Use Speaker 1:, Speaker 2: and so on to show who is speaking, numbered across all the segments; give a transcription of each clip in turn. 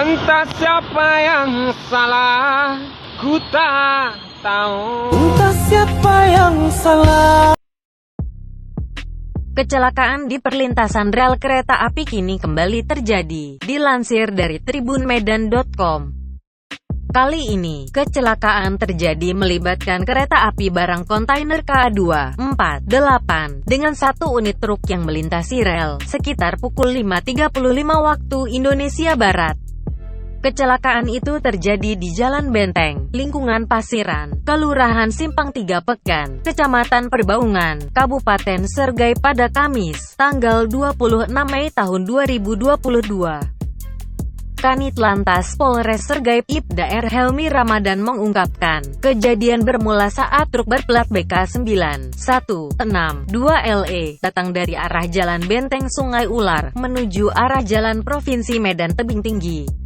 Speaker 1: Entah siapa yang salah, ku tak tahu.
Speaker 2: Entah siapa yang salah.
Speaker 3: Kecelakaan di perlintasan rel kereta api kini kembali terjadi, dilansir dari tribunmedan.com. Kali ini, kecelakaan terjadi melibatkan kereta api barang kontainer KA248 dengan satu unit truk yang melintasi rel, sekitar pukul 5.35 waktu Indonesia Barat. Kecelakaan itu terjadi di Jalan Benteng, lingkungan Pasiran, Kelurahan Simpang 3 Pekan, Kecamatan Perbaungan, Kabupaten Srgai pada Kamis, tanggal 26 Mei tahun 2022. Kanit Lantas Polres Srgai Ibda R. Helmi Ramadan mengungkapkan, kejadian bermula saat truk berplat BK9162LE datang dari arah Jalan Benteng Sungai Ular menuju arah Jalan Provinsi Medan Tebing Tinggi.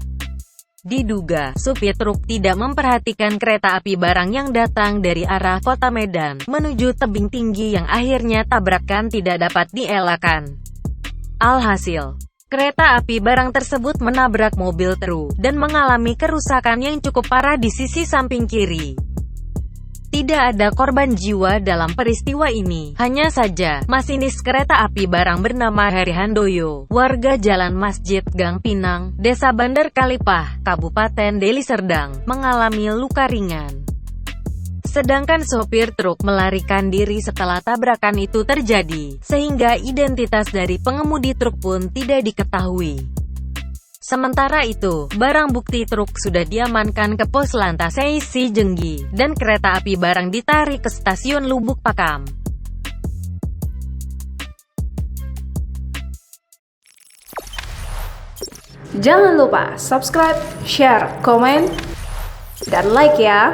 Speaker 3: Diduga, supir truk tidak memperhatikan kereta api barang yang datang dari arah kota Medan menuju tebing tinggi yang akhirnya tabrakan tidak dapat dielakkan. Alhasil, kereta api barang tersebut menabrak mobil truk dan mengalami kerusakan yang cukup parah di sisi samping kiri. Tidak ada korban jiwa dalam peristiwa ini, hanya saja, masinis kereta api barang bernama Heri Handoyo, warga Jalan Masjid Gang Pinang, Desa Bandar Kalipah, Kabupaten Deli Serdang, mengalami luka ringan. Sedangkan sopir truk melarikan diri setelah tabrakan itu terjadi, sehingga identitas dari pengemudi truk pun tidak diketahui. Sementara itu, barang bukti truk sudah diamankan ke Pos Lantas Seisi Jenggi, dan kereta api barang ditarik ke Stasiun Lubuk Pakam.
Speaker 4: Jangan lupa subscribe, share, komen, dan like ya!